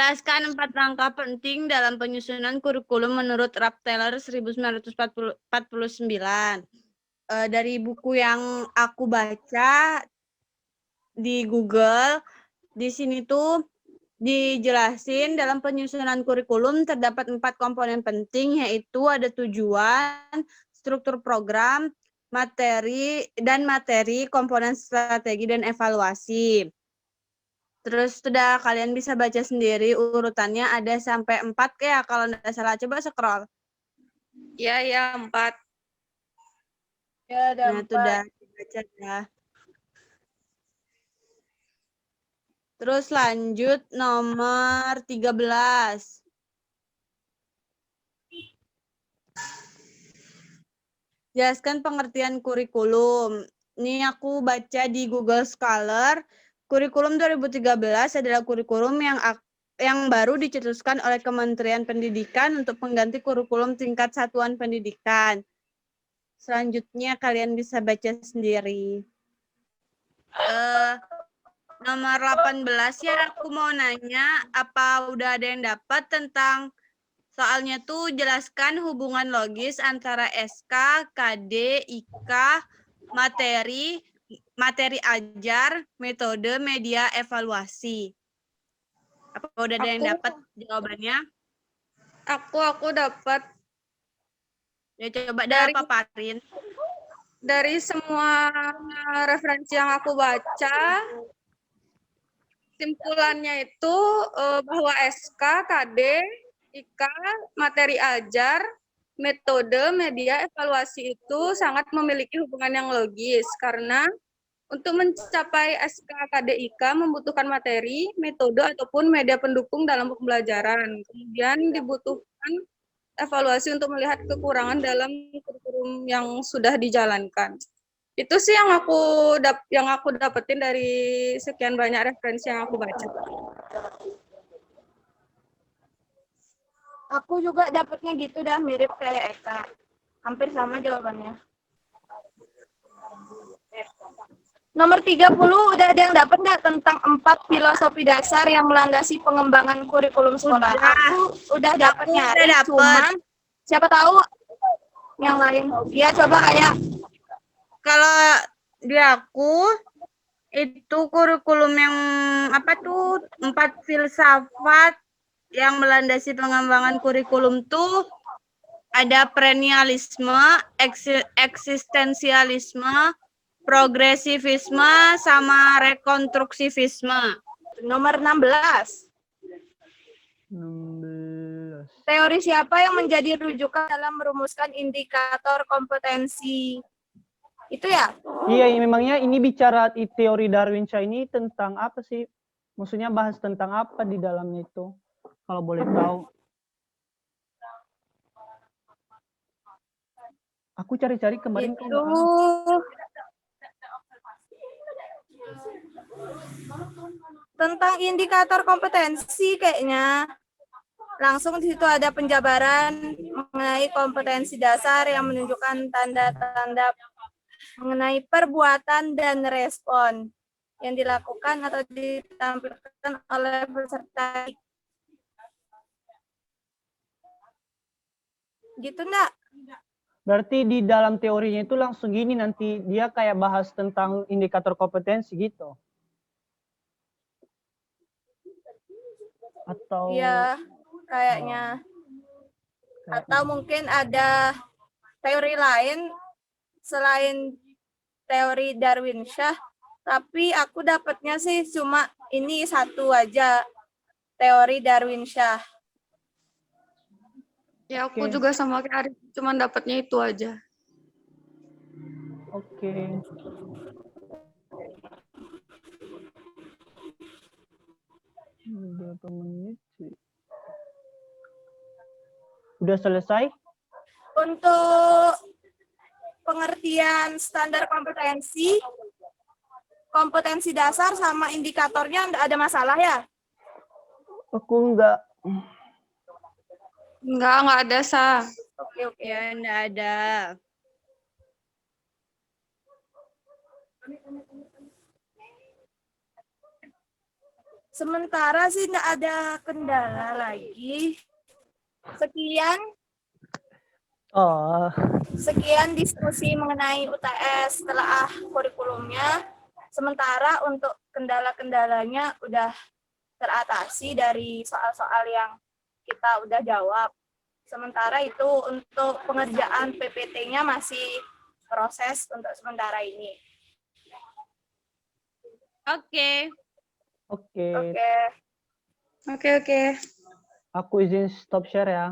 Jelaskan 4 langkah penting dalam penyusunan kurikulum menurut Rapteler 1949. Dari buku yang aku baca di Google, di sini tuh dijelasin dalam penyusunan kurikulum terdapat 4 komponen penting, yaitu ada tujuan, struktur program, materi, komponen strategi, dan evaluasi. Terus sudah kalian bisa baca sendiri urutannya ada sampai 4 ya kalau tidak salah. Coba scroll. Ya 4. Ya, ada Nah, itu udah 4. dibaca ya. Terus lanjut nomor 13. Jelaskan pengertian kurikulum. Ini aku baca di Google Scholar. Kurikulum 2013 adalah kurikulum yang baru dicetuskan oleh Kementerian Pendidikan untuk pengganti kurikulum tingkat satuan pendidikan. Selanjutnya kalian bisa baca sendiri. Nomor 18 ya, aku mau nanya, apa udah ada yang dapat tentang soalnya tuh jelaskan hubungan logis antara SK, KD, IK, materi ajar, metode, media, evaluasi. Apa udah ada yang dapat jawabannya? Aku dapat. Ya coba dah paparin. Dari semua referensi yang aku baca, simpulannya itu bahwa SK, KD, IK, materi ajar, metode, media, evaluasi itu sangat memiliki hubungan yang logis karena untuk mencapai SK, KD, IK membutuhkan materi, metode, ataupun media pendukung dalam pembelajaran. Kemudian dibutuhkan evaluasi untuk melihat kekurangan dalam kurikulum yang sudah dijalankan. Itu sih yang aku dapetin dari sekian banyak referensi yang aku baca. Aku juga dapatnya gitu dah, mirip kayak Eka. Hampir sama jawabannya. Nomor 30 udah ada yang dapat nggak tentang 4 filosofi dasar yang melandasi pengembangan kurikulum sekolah? Aku udah dapat nyari, cuman siapa tahu yang lain. Iya, coba kayak. Kalau di aku itu kurikulum yang apa tuh 4 filsafat yang melandasi pengembangan kurikulum tuh ada perennialisme, eksistensialisme, progresivisme, sama rekonstruksivisme. Nomor 16. Teori siapa yang menjadi rujukan dalam merumuskan indikator kompetensi? Itu ya? Iya, memangnya ini bicara teori Darwinshire ini tentang apa sih? Maksudnya bahas tentang apa di dalamnya itu? Kalau boleh tahu. Aku cari-cari kemarin Itu tentang indikator kompetensi kayaknya. Langsung di situ ada penjabaran mengenai kompetensi dasar yang menunjukkan tanda-tanda mengenai perbuatan dan respon yang dilakukan atau ditampilkan oleh peserta. Gitu enggak? Berarti di dalam teorinya itu langsung gini nanti dia kayak bahas tentang indikator kompetensi gitu. Atau iya, kayaknya. Atau mungkin ada teori lain selain teori Darwinshire, tapi aku dapatnya sih cuma ini satu aja, teori Darwinshire. Ya, aku juga sama kayak Arif, cuma dapatnya itu aja. Oke. Berapa menit sih? Udah selesai? Untuk pengertian standar kompetensi, kompetensi dasar sama indikatornya enggak ada masalah ya? Aku enggak. Enggak ada, Sa. Oke. Ya, enggak ada. Sementara sih nggak ada kendala lagi. Oh, Sekian diskusi mengenai UTS setelah kurikulumnya. Sementara untuk kendala-kendalanya udah teratasi dari soal-soal yang kita udah jawab. Sementara itu untuk pengerjaan PPT-nya masih proses untuk sementara ini. Oke. oke. Oke. Oke, oke. Aku izin stop share ya.